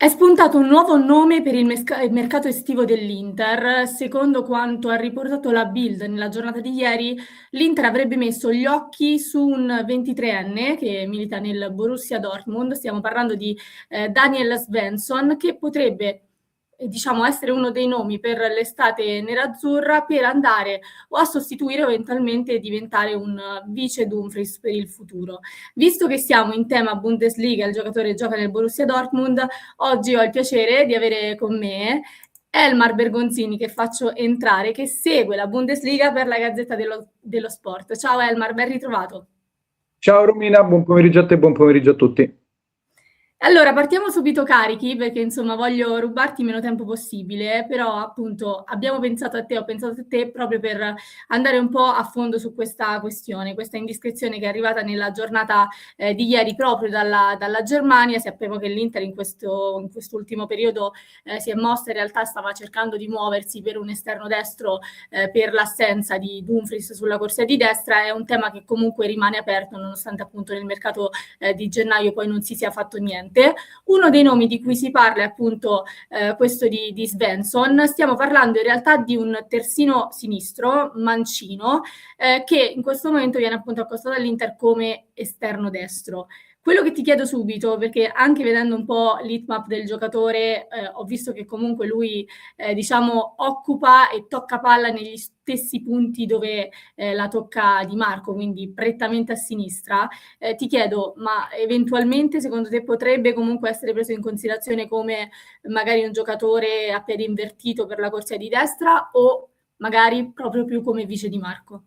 È spuntato un nuovo nome per il mercato estivo dell'Inter. Secondo quanto ha riportato la Bild nella giornata di ieri, l'Inter avrebbe messo gli occhi su un 23enne che milita nel Borussia Dortmund. Stiamo parlando di Daniel Svensson, che potrebbe diciamo essere uno dei nomi per l'estate nerazzurra per andare o a sostituire o eventualmente diventare un vice Dumfries per il futuro. Visto che siamo in tema Bundesliga, il giocatore gioca nel Borussia Dortmund. Oggi ho il piacere di avere con me Elmar Bergonzini, che faccio entrare, che segue la Bundesliga per la Gazzetta dello Sport. Ciao Elmar, ben ritrovato. Ciao Romina, buon pomeriggio a te, buon pomeriggio a tutti. Allora, partiamo subito carichi perché insomma voglio rubarti meno tempo possibile, però appunto abbiamo pensato a te, ho pensato a te proprio per andare un po' a fondo su questa questione, questa indiscrezione che è arrivata nella giornata di ieri proprio dalla Germania. Sappiamo che l'Inter in quest'ultimo periodo si è mossa, in realtà stava cercando di muoversi per un esterno destro per l'assenza di Dumfries sulla corsia di destra. È un tema che comunque rimane aperto nonostante appunto nel mercato di gennaio poi non si sia fatto niente. Uno dei nomi di cui si parla è appunto questo di Svensson. Stiamo parlando in realtà di un terzino sinistro, mancino, che in questo momento viene appunto accostato all'Inter come esterno destro. Quello che ti chiedo subito, perché anche vedendo un po' l'heatmap del giocatore, ho visto che comunque lui diciamo occupa e tocca palla negli stessi punti dove la tocca Di Marco, quindi prettamente a sinistra. Ti chiedo, ma eventualmente secondo te potrebbe comunque essere preso in considerazione come magari un giocatore a piede invertito per la corsia di destra o magari proprio più come vice Di Marco?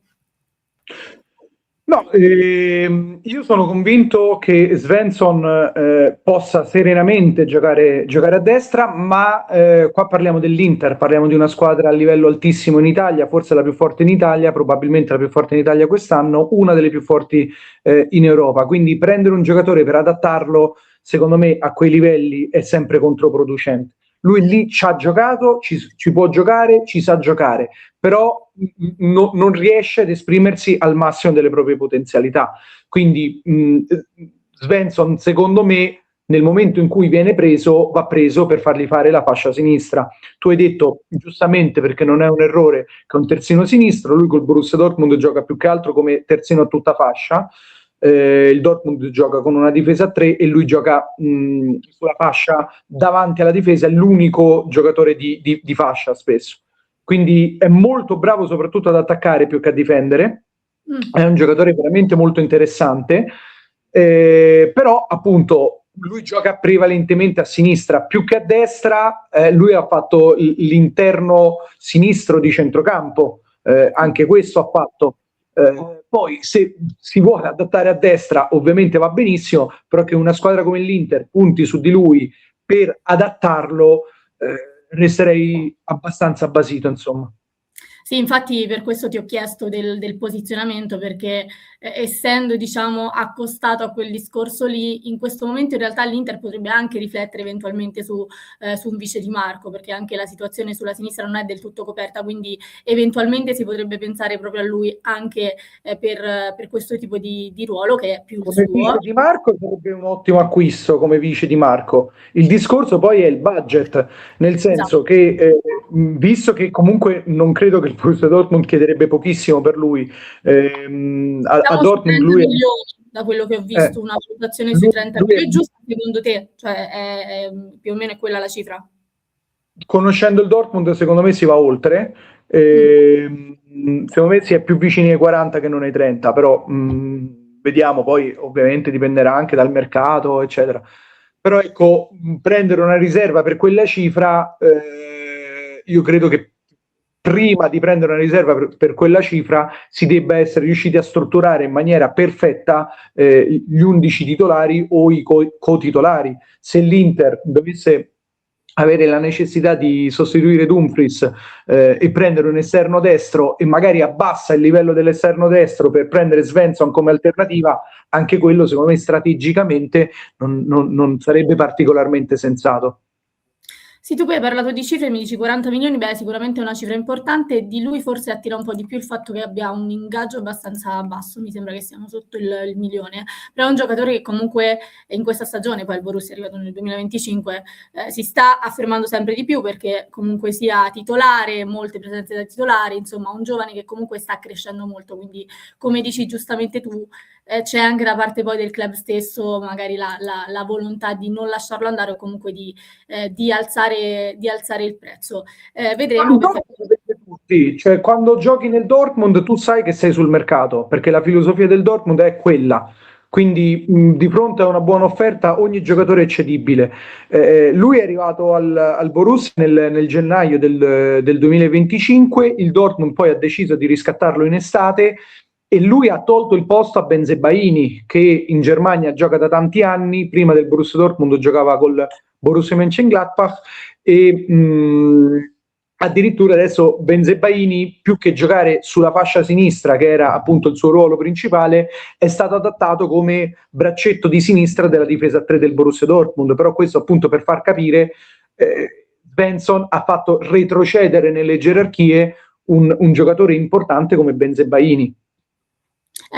No, io sono convinto che Svensson possa serenamente giocare a destra, ma qua parliamo dell'Inter, parliamo di una squadra a livello altissimo in Italia, forse la più forte in Italia, probabilmente la più forte in Italia quest'anno, una delle più forti in Europa. Quindi prendere un giocatore per adattarlo, secondo me, a quei livelli è sempre controproducente. Lui lì ci ha giocato, ci può giocare, ci sa giocare, però non riesce ad esprimersi al massimo delle proprie potenzialità. Quindi Svensson, secondo me, nel momento in cui viene preso, va preso per fargli fare la fascia sinistra. Tu hai detto giustamente, perché non è un errore, che è un terzino sinistro, lui col Borussia Dortmund gioca più che altro come terzino a tutta fascia. Il Dortmund gioca con una difesa a 3 e lui gioca sulla fascia davanti alla difesa, è l'unico giocatore di fascia spesso. Quindi è molto bravo soprattutto ad attaccare più che a difendere, è un giocatore veramente molto interessante, però appunto lui gioca prevalentemente a sinistra più che a destra. Lui ha fatto l'interno sinistro di centrocampo, anche questo ha fatto. Poi se si vuole adattare a destra ovviamente va benissimo, però che una squadra come l'Inter punti su di lui per adattarlo, resterei abbastanza basito, insomma. Sì, infatti per questo ti ho chiesto del posizionamento, perché essendo diciamo accostato a quel discorso lì, in questo momento in realtà l'Inter potrebbe anche riflettere eventualmente su un vice Di Marco, perché anche la situazione sulla sinistra non è del tutto coperta, quindi eventualmente si potrebbe pensare proprio a lui anche per questo tipo di ruolo che è più il Come vice suo. Di Marco sarebbe un ottimo acquisto come vice Di Marco. Il discorso poi è il budget, nel senso Esatto. che visto che comunque non credo che il Borussia Dortmund chiederebbe pochissimo per lui, a Siamo su Dortmund 30 lui, milioni, da quello che ho è, visto, una valutazione sui lui, 30 lui è milioni. È giusto secondo te? Cioè più o meno è quella la cifra? conoscendo il Dortmund, secondo me si va oltre. Mm. Secondo me si è più vicini ai 40 che non ai 30, però vediamo, poi ovviamente dipenderà anche dal mercato, eccetera. Però ecco, prendere una riserva per quella cifra, io credo che prima di prendere una riserva per quella cifra si debba essere riusciti a strutturare in maniera perfetta gli 11 titolari o i co-titolari. Se l'Inter dovesse avere la necessità di sostituire Dumfries e prendere un esterno destro e magari abbassa il livello dell'esterno destro per prendere Svensson come alternativa, anche quello secondo me strategicamente non sarebbe particolarmente sensato. Sì, tu poi hai parlato di cifre, mi dici 40 milioni, beh, sicuramente è una cifra importante. Di lui forse attira un po' di più il fatto che abbia un ingaggio abbastanza basso, mi sembra che siamo sotto il milione, però è un giocatore che comunque in questa stagione, poi il Borussia è arrivato nel 2025, si sta affermando sempre di più perché comunque sia titolare, molte presenze da titolare, insomma un giovane che comunque sta crescendo molto, quindi come dici giustamente tu, c'è anche da parte poi del club stesso magari la volontà di non lasciarlo andare o comunque di alzare il prezzo. Ma Vedremo il perché... Dortmund vende tutti, cioè quando giochi nel Dortmund tu sai che sei sul mercato, perché la filosofia del Dortmund è quella. Quindi di fronte a una buona offerta ogni giocatore è cedibile. Lui è arrivato al Borussia nel gennaio del 2025, il Dortmund poi ha deciso di riscattarlo in estate e lui ha tolto il posto a Benzebaini, che in Germania gioca da tanti anni, prima del Borussia Dortmund giocava col Borussia Mönchengladbach e addirittura adesso Benzebaini, più che giocare sulla fascia sinistra, che era appunto il suo ruolo principale, è stato adattato come braccetto di sinistra della difesa a 3 del Borussia Dortmund. Però questo appunto per far capire, Svensson ha fatto retrocedere nelle gerarchie un giocatore importante come Benzebaini.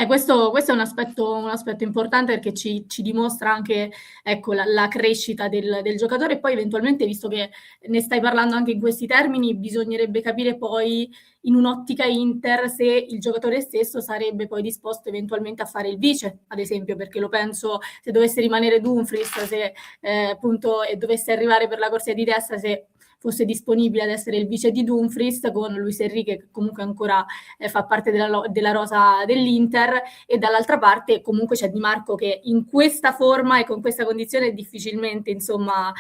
Questo è un aspetto importante perché ci dimostra anche ecco, la crescita del giocatore e poi eventualmente, visto che ne stai parlando anche in questi termini, bisognerebbe capire poi in un'ottica Inter se il giocatore stesso sarebbe poi disposto eventualmente a fare il vice, ad esempio, perché lo penso se dovesse rimanere Dumfries, se appunto e dovesse arrivare per la corsia di destra, se fosse disponibile ad essere il vice di Dumfries con Luis Enrique che comunque ancora fa parte della rosa dell'Inter e dall'altra parte comunque c'è Di Marco che in questa forma e con questa condizione è difficilmente insomma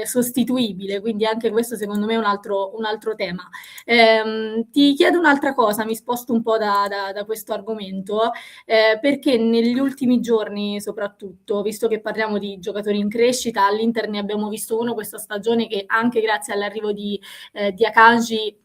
sostituibile, quindi anche questo secondo me è un altro tema. Ti chiedo un'altra cosa, mi sposto un po' da questo argomento, perché negli ultimi giorni soprattutto, visto che parliamo di giocatori in crescita, all'Inter ne abbiamo visto uno questa stagione che anche grazie all'arrivo di Akanji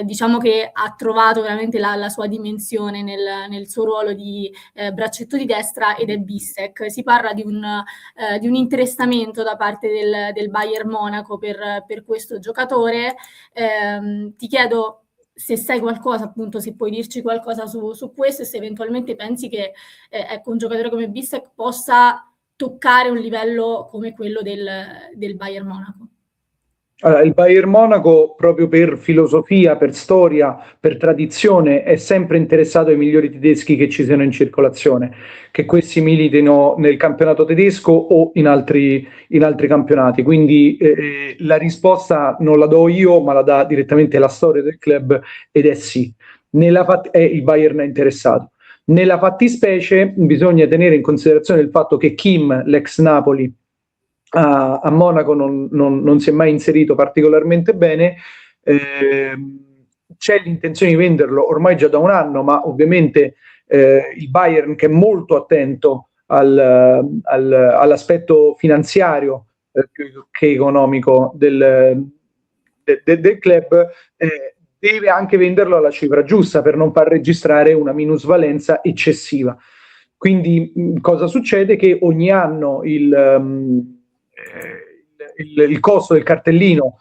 diciamo che ha trovato veramente la sua dimensione nel suo ruolo di braccetto di destra ed è Bissek. Si parla di un interessamento da parte del Bayern Monaco per questo giocatore. Ti chiedo se sai qualcosa, appunto, se puoi dirci qualcosa su questo e se eventualmente pensi che ecco, un giocatore come Bissek possa toccare un livello come quello del Bayern Monaco. Allora, il Bayern Monaco, proprio per filosofia, per storia, per tradizione, è sempre interessato ai migliori tedeschi che ci siano in circolazione, che questi militino nel campionato tedesco o in altri campionati. Quindi la risposta non la do io, ma la dà direttamente la storia del club ed è sì. Il Bayern è interessato. Nella fattispecie bisogna tenere in considerazione il fatto che Kim, l'ex Napoli, a Monaco non si è mai inserito particolarmente bene. C'è l'intenzione di venderlo ormai già da un anno, ma ovviamente il Bayern, che è molto attento all'aspetto finanziario più che economico del club, deve anche venderlo alla cifra giusta per non far registrare una minusvalenza eccessiva. Quindi cosa succede? Che ogni anno il costo del cartellino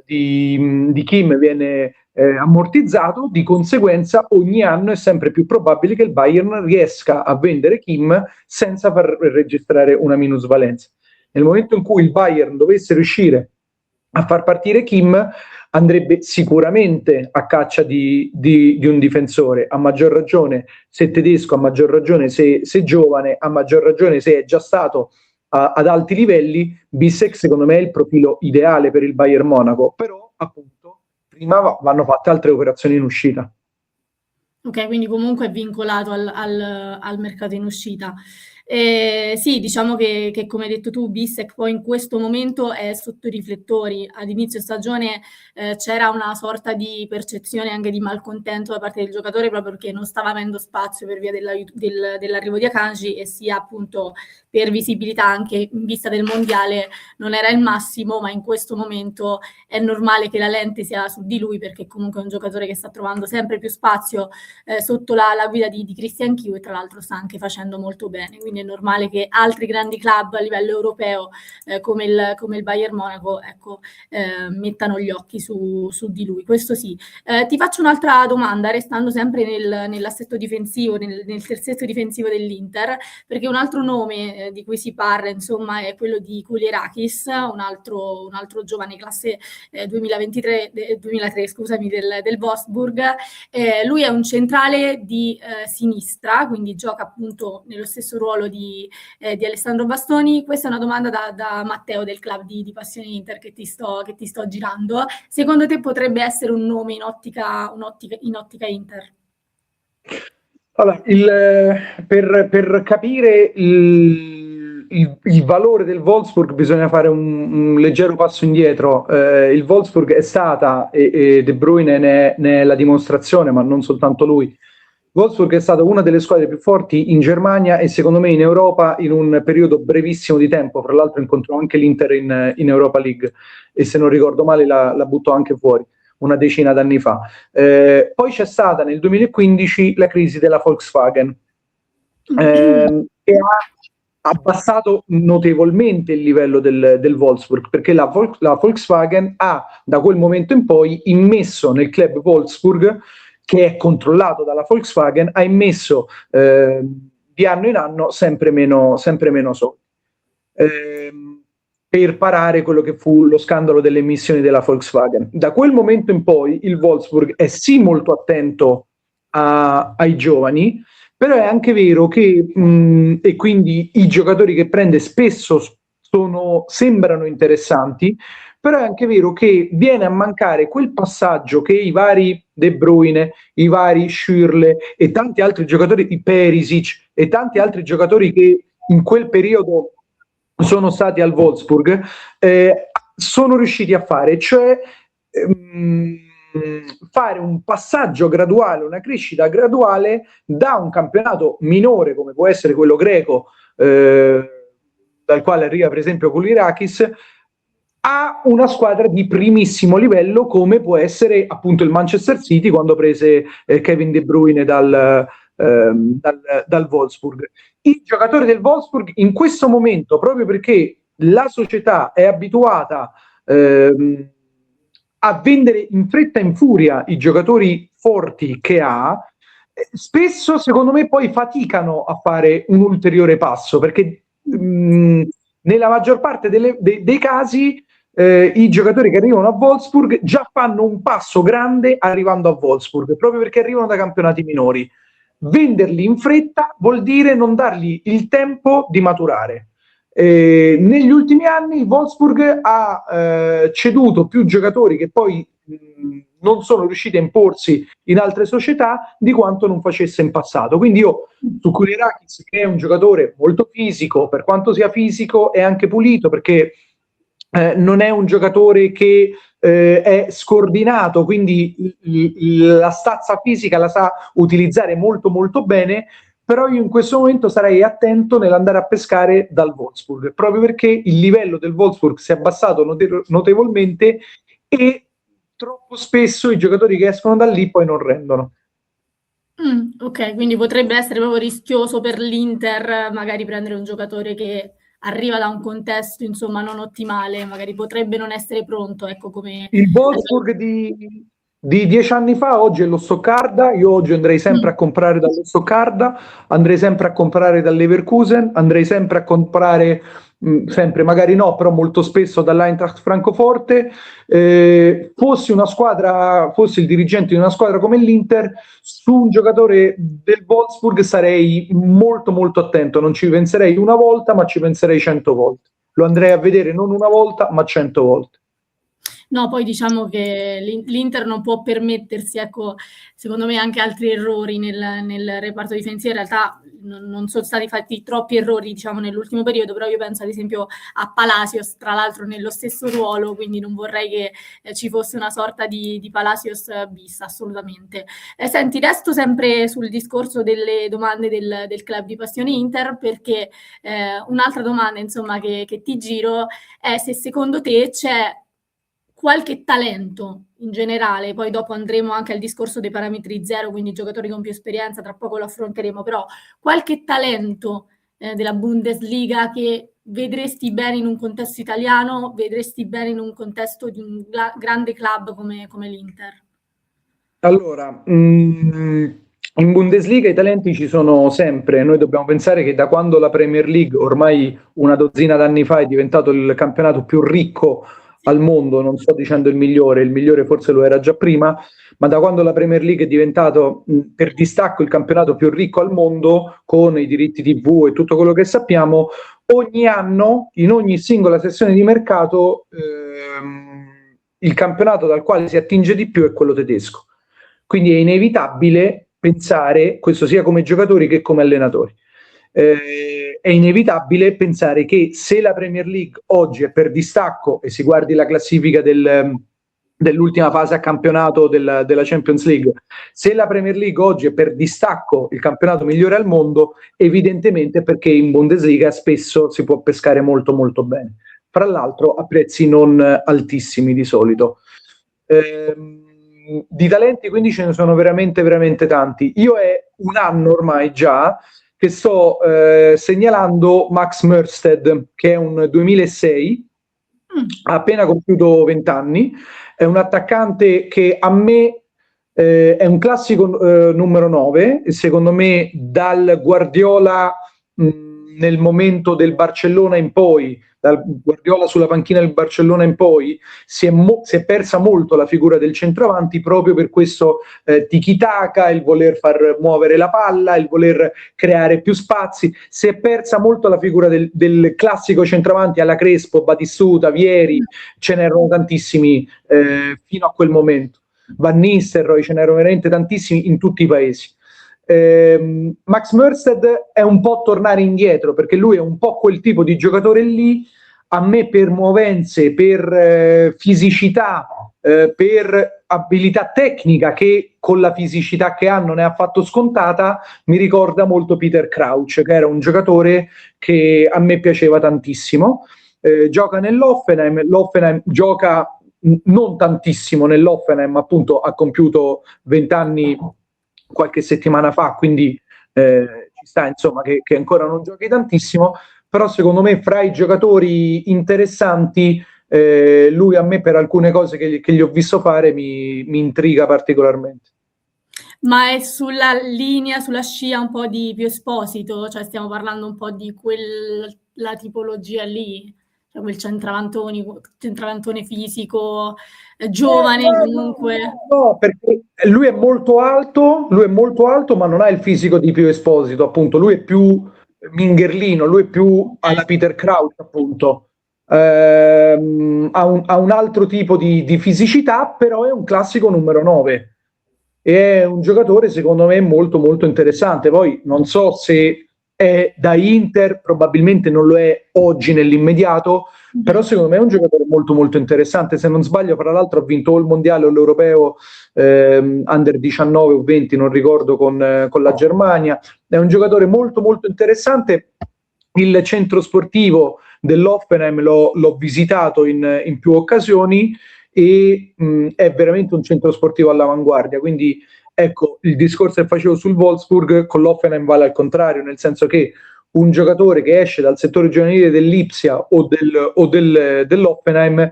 di Kim viene ammortizzato, di conseguenza ogni anno è sempre più probabile che il Bayern riesca a vendere Kim senza far registrare una minusvalenza. Nel momento in cui il Bayern dovesse riuscire a far partire Kim, andrebbe sicuramente a caccia di un difensore, a maggior ragione se tedesco, a maggior ragione se giovane, a maggior ragione se è già stato ad alti livelli. Bissek secondo me è il profilo ideale per il Bayern Monaco, però appunto prima vanno fatte altre operazioni in uscita. Ok, quindi comunque è vincolato al mercato in uscita. Sì, diciamo che come hai detto tu, Bissek poi in questo momento è sotto i riflettori. Ad inizio stagione c'era una sorta di percezione anche di malcontento da parte del giocatore proprio perché non stava avendo spazio per via dell'arrivo di Akanji e sia appunto per visibilità anche in vista del mondiale non era il massimo, ma in questo momento è normale che la lente sia su di lui perché comunque è un giocatore che sta trovando sempre più spazio sotto la guida di Christian Chiu e tra l'altro sta anche facendo molto bene, quindi quindi è normale che altri grandi club a livello europeo come il Bayern Monaco, ecco, mettano gli occhi su di lui, questo sì. Ti faccio un'altra domanda, restando sempre nell'assetto difensivo, nel terzetto difensivo dell'Inter, perché un altro nome di cui si parla, insomma, è quello di Kulierakis, un altro giovane classe 2003, scusami, del Wolfsburg. Lui è un centrale di sinistra, quindi gioca appunto nello stesso ruolo di Alessandro Bastoni. Questa è una domanda da Matteo del club di Passione Inter che ti sto girando. Secondo te potrebbe essere un nome in ottica Inter? Allora, per capire il valore del Wolfsburg bisogna fare un leggero passo indietro. Il Wolfsburg è stata, e De Bruyne ne è la dimostrazione, ma non soltanto lui. Wolfsburg è stata una delle squadre più forti in Germania e secondo me in Europa in un periodo brevissimo di tempo. Fra l'altro incontrò anche l'Inter in Europa League e se non ricordo male la buttò anche fuori una decina d'anni fa. Poi c'è stata nel 2015 la crisi della Volkswagen, che ha abbassato notevolmente il livello del Wolfsburg, perché la Volkswagen ha da quel momento in poi immesso nel club Wolfsburg, che è controllato dalla Volkswagen, ha immesso di anno in anno sempre meno soldi. Per parare quello che fu lo scandalo delle emissioni della Volkswagen. Da quel momento in poi il Wolfsburg è sì molto attento ai giovani, però è anche vero che, e quindi i giocatori che prende spesso sembrano interessanti, però è anche vero che viene a mancare quel passaggio che i vari De Bruyne, i vari Schürrle e tanti altri giocatori, i Perisic e tanti altri giocatori che in quel periodo sono stati al Wolfsburg, sono riusciti a fare, cioè fare un passaggio graduale, una crescita graduale da un campionato minore come può essere quello greco, dal quale arriva per esempio Kulierakis, a una squadra di primissimo livello come può essere appunto il Manchester City quando prese Kevin De Bruyne dal Wolfsburg. I giocatori del Wolfsburg in questo momento, proprio perché la società è abituata a vendere in fretta e in furia i giocatori forti che ha, spesso secondo me poi faticano a fare un ulteriore passo, perché nella maggior parte dei casi i giocatori che arrivano a Wolfsburg già fanno un passo grande arrivando a Wolfsburg, proprio perché arrivano da campionati minori. Venderli in fretta vuol dire non dargli il tempo di maturare. Negli ultimi anni il Wolfsburg ha ceduto più giocatori che poi non sono riusciti a imporsi in altre società di quanto non facesse in passato. Quindi io su Kulierakis, che è un giocatore molto fisico, per quanto sia fisico è anche pulito, perché non è un giocatore che è scordinato, quindi la stazza fisica la sa utilizzare molto molto bene, però io in questo momento sarei attento nell'andare a pescare dal Wolfsburg, proprio perché il livello del Wolfsburg si è abbassato notevolmente e troppo spesso i giocatori che escono da lì poi non rendono. Ok, quindi potrebbe essere proprio rischioso per l'Inter magari prendere un giocatore che arriva da un contesto insomma non ottimale, magari potrebbe non essere pronto, ecco come... Il Wolfsburg di 10 anni fa oggi è lo Stoccarda. Io oggi andrei sempre a comprare dallo Stoccarda, andrei sempre a comprare dal Leverkusen, andrei sempre a comprare sempre, magari no, però molto spesso dall'Eintracht Francoforte. Fossi il dirigente di una squadra come l'Inter, su un giocatore del Wolfsburg sarei molto molto attento, non ci penserei una volta ma ci penserei 100 volte, lo andrei a vedere non una volta ma 100 volte. No, poi diciamo che l'Inter non può permettersi, ecco, secondo me anche altri errori nel reparto difensivo. In realtà non sono stati fatti troppi errori, diciamo, nell'ultimo periodo, però io penso ad esempio a Palacios, tra l'altro nello stesso ruolo, quindi non vorrei che ci fosse una sorta di Palacios bis, assolutamente. Senti, resto sempre sul discorso delle domande del club di Passione Inter, perché un'altra domanda, insomma, che ti giro è se secondo te c'è qualche talento in generale, poi dopo andremo anche al discorso dei parametri zero, quindi giocatori con più esperienza, tra poco lo affronteremo, però qualche talento della Bundesliga che vedresti bene in un contesto italiano, vedresti bene in un contesto di un grande club come l'Inter? Allora, in Bundesliga i talenti ci sono sempre. Noi dobbiamo pensare che da quando la Premier League, ormai una dozzina d'anni fa, è diventato il campionato più ricco al mondo, non sto dicendo il migliore forse lo era già prima, ma da quando la Premier League è diventato per distacco il campionato più ricco al mondo, con i diritti TV e tutto quello che sappiamo, ogni anno, in ogni singola sessione di mercato, il campionato dal quale si attinge di più è quello tedesco. Quindi è inevitabile pensare, questo sia come giocatori che come allenatori, è inevitabile pensare che se la Premier League oggi è per distacco, e si guardi la classifica dell'ultima fase a campionato della Champions League, se la Premier League oggi è per distacco il campionato migliore al mondo, evidentemente perché in Bundesliga spesso si può pescare molto molto bene, fra l'altro a prezzi non altissimi di solito. Di talenti quindi ce ne sono veramente veramente tanti. Io è un anno ormai già che sto segnalando Max Mørsted, che è un 2006, ha appena compiuto 20 anni, è un attaccante che a me è un classico numero 9, e secondo me dal Guardiola nel momento del Barcellona in poi, dal Guardiola sulla panchina del Barcellona in poi, si è persa molto la figura del centravanti proprio per questo tiki-taka, il voler far muovere la palla, il voler creare più spazi. Si è persa molto la figura del classico centravanti alla Crespo, Batistuta, Vieri, ce n'erano tantissimi fino a quel momento. Van Nistelrooy, ce n'erano veramente tantissimi in tutti i paesi. Max Mørsted è un po' tornare indietro, perché lui è un po' quel tipo di giocatore lì. A me per movenze, per fisicità, per abilità tecnica, che con la fisicità che ha non è affatto scontata, mi ricorda molto Peter Crouch, che era un giocatore che a me piaceva tantissimo. Gioca nell'Hoffenheim, l'Hoffenheim gioca non tantissimo nell'Hoffenheim, appunto ha compiuto 20 anni qualche settimana fa, quindi ci sta insomma che ancora non giochi tantissimo, però secondo me fra i giocatori interessanti lui a me per alcune cose che gli ho visto fare mi intriga particolarmente. Ma è sulla linea, sulla scia un po' di Pio Esposito, cioè stiamo parlando un po' di quella tipologia lì, cioè quel centravantone fisico, giovane comunque. No, perché lui è molto alto, ma non ha il fisico di Pio Esposito, appunto, lui è più mingherlino, lui è più alla Peter Crouch, appunto. Ha un altro tipo di fisicità, però è un classico numero 9. È un giocatore secondo me molto molto interessante. Poi non so se è da Inter, probabilmente non lo è oggi nell'immediato, però secondo me è un giocatore molto molto interessante. Se non sbaglio, fra l'altro ha vinto o il mondiale o l'europeo under 19 o 20, non ricordo, con la Germania. È un giocatore molto molto interessante. Il centro sportivo dell'Hoffenheim l'ho visitato in più occasioni e è veramente un centro sportivo all'avanguardia, quindi ecco il discorso che facevo sul Wolfsburg con l'Hoffenheim vale al contrario, nel senso che un giocatore che esce dal settore giovanile dell'Ipsia o dell'Hoffenheim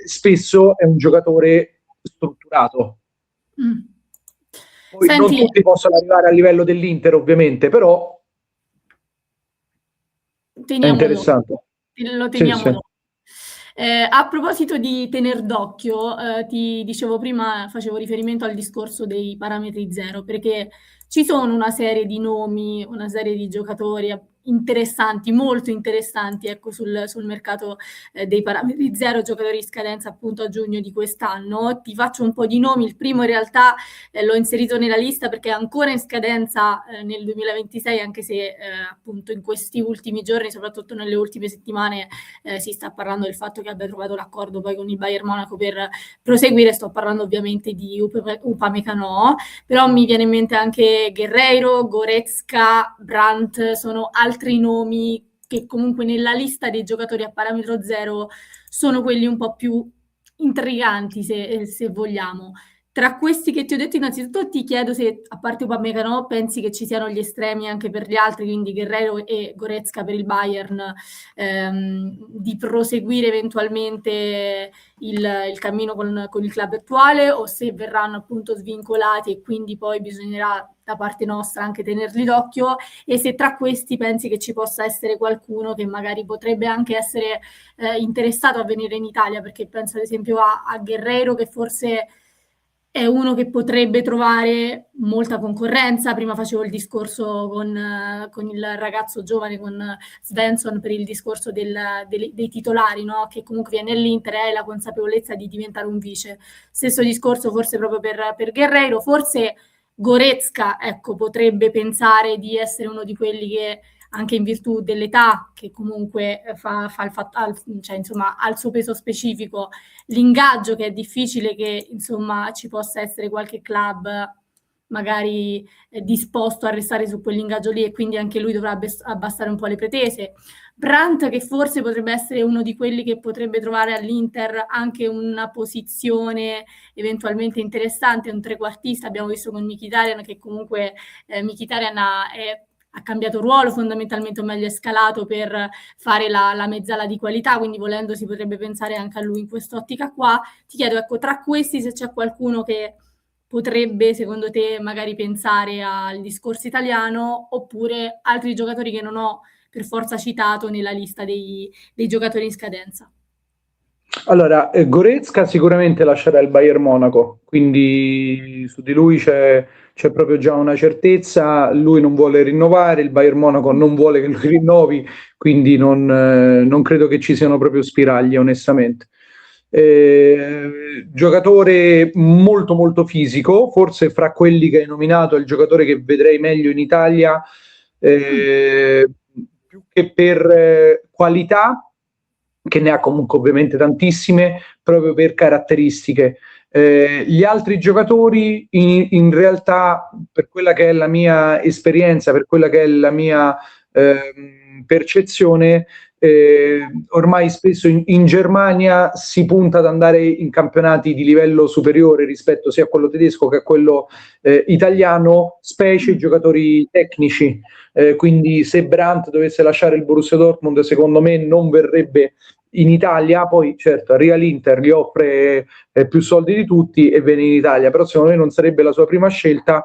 spesso è un giocatore strutturato. Poi non tutti possono arrivare a livello dell'Inter ovviamente, però è interessante. Lo teniamo. Sì, sì. A proposito di tener d'occhio, ti dicevo prima, facevo riferimento al discorso dei parametri zero, perché ci sono una serie di nomi, una serie di giocatori interessanti, molto interessanti, ecco, sul mercato dei parametri zero, giocatori in scadenza appunto a giugno di quest'anno. Ti faccio un po' di nomi. Il primo in realtà l'ho inserito nella lista perché è ancora in scadenza nel 2026, anche se appunto in questi ultimi giorni, soprattutto nelle ultime settimane, si sta parlando del fatto che abbia trovato l'accordo poi con il Bayern Monaco per proseguire. Sto parlando ovviamente di Upamecano, però mi viene in mente anche Guerreiro, Goretzka, Brandt, sono altri nomi che comunque nella lista dei giocatori a parametro zero sono quelli un po' più intriganti, se vogliamo. Tra questi che ti ho detto, innanzitutto ti chiedo se, a parte Upamecano, pensi che ci siano gli estremi anche per gli altri, quindi Guerrero e Goretzka per il Bayern, di proseguire eventualmente il cammino con il club attuale, o se verranno appunto svincolati e quindi poi bisognerà da parte nostra anche tenerli d'occhio, e se tra questi pensi che ci possa essere qualcuno che magari potrebbe anche essere interessato a venire in Italia, perché penso ad esempio a Guerrero, che forse è uno che potrebbe trovare molta concorrenza. Prima facevo il discorso con il ragazzo giovane, con Svensson, per il discorso dei titolari, no? Che comunque viene all'Inter e hai la consapevolezza di diventare un vice. Stesso discorso forse proprio per Guerreiro, forse Goretzka, ecco, potrebbe pensare di essere uno di quelli che, anche in virtù dell'età, che comunque cioè, insomma, ha il suo peso specifico, l'ingaggio, che è difficile che insomma ci possa essere qualche club magari disposto a restare su quell'ingaggio lì, e quindi anche lui dovrà abbassare un po' le pretese. Brandt, che forse potrebbe essere uno di quelli che potrebbe trovare all'Inter anche una posizione eventualmente interessante, un trequartista. Abbiamo visto con Mkhitaryan che comunque Mkhitaryan ha cambiato ruolo fondamentalmente, o meglio è scalato per fare la mezzala di qualità, quindi volendo si potrebbe pensare anche a lui in quest'ottica qua. Ti chiedo, ecco, tra questi se c'è qualcuno che potrebbe secondo te magari pensare al discorso italiano, oppure altri giocatori che non ho per forza citato nella lista dei giocatori in scadenza. Allora, Goretzka sicuramente lascerà il Bayern Monaco, quindi su di lui c'è proprio già una certezza. Lui non vuole rinnovare, il Bayern Monaco non vuole che lui rinnovi, quindi non credo che ci siano proprio spiragli, onestamente. Giocatore molto molto fisico, forse fra quelli che hai nominato è il giocatore che vedrei meglio in Italia, più che per qualità, che ne ha comunque ovviamente tantissime, proprio per caratteristiche. Gli altri giocatori in realtà, per quella che è la mia esperienza, per quella che è la mia percezione, ormai spesso in Germania si punta ad andare in campionati di livello superiore rispetto sia a quello tedesco che a quello italiano, specie i giocatori tecnici. Quindi se Brandt dovesse lasciare il Borussia Dortmund, secondo me non verrebbe in Italia. Poi certo arriva l'Inter, gli offre più soldi di tutti e viene in Italia, però secondo me non sarebbe la sua prima scelta,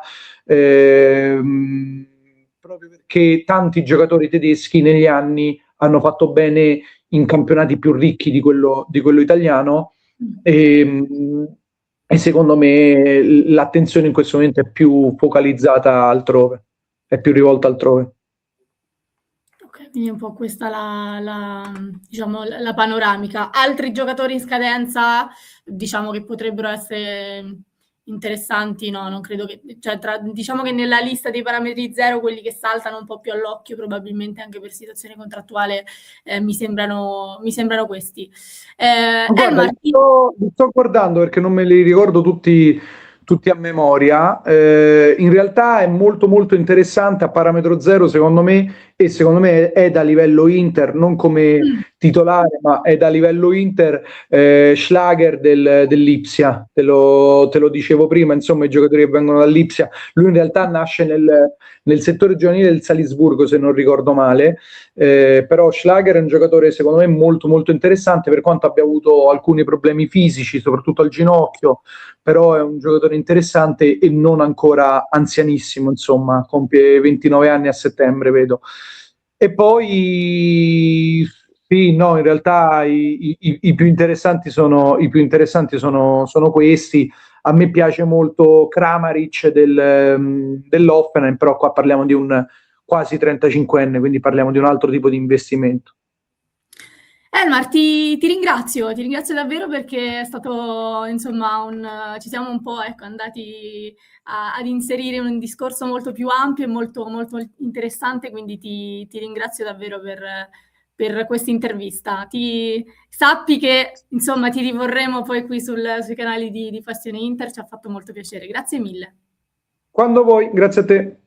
proprio perché tanti giocatori tedeschi negli anni hanno fatto bene in campionati più ricchi di quello italiano, e, e secondo me l'attenzione in questo momento è più focalizzata altrove, è più rivolta altrove. Ok, quindi è un po' questa diciamo, la panoramica. Altri giocatori in scadenza, diciamo, che potrebbero essere interessanti, no, non credo che, cioè, diciamo che nella lista dei parametri zero, quelli che saltano un po' più all'occhio, probabilmente anche per situazione contrattuale, mi sembrano questi. Guarda, Elmar, li sto guardando perché non me li ricordo tutti a memoria. In realtà è molto molto interessante a parametro zero, secondo me, e secondo me è da livello Inter, non come titolare, ma è da livello Inter. Schlager dell'Ipsia, te lo dicevo prima, insomma, i giocatori che vengono dall'Ipsia. Lui in realtà nasce nel settore giovanile del Salisburgo, se non ricordo male. Però Schlager è un giocatore secondo me molto molto interessante, per quanto abbia avuto alcuni problemi fisici, soprattutto al ginocchio, però è un giocatore interessante e non ancora anzianissimo, insomma, compie 29 anni a settembre, vedo. E poi sì, no, in realtà i più interessanti sono questi. A me piace molto Kramaric dell'Hoffenheim, però qua parliamo di un quasi 35enne, quindi parliamo di un altro tipo di investimento. Elmar, ti ringrazio davvero, perché è stato, insomma, ci siamo un po', ecco, andati ad inserire un discorso molto più ampio e molto, molto interessante, quindi ti ringrazio davvero per questa intervista. Sappi che, insomma, ti rivorremo poi qui sui canali di Passione Inter, ci ha fatto molto piacere. Grazie mille. Quando vuoi, grazie a te.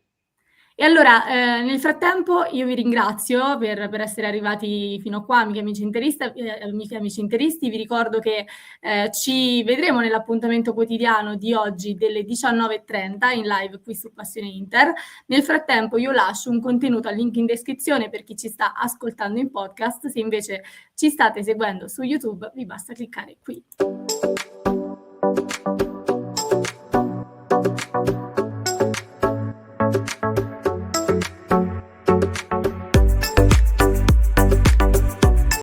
E allora, nel frattempo io vi ringrazio per essere arrivati fino a qua, amici amici interisti. Vi ricordo che ci vedremo nell'appuntamento quotidiano di oggi delle 19:30 in live qui su Passione Inter. Nel frattempo io lascio un contenuto al link in descrizione per chi ci sta ascoltando in podcast. Se invece ci state seguendo su YouTube, vi basta cliccare qui.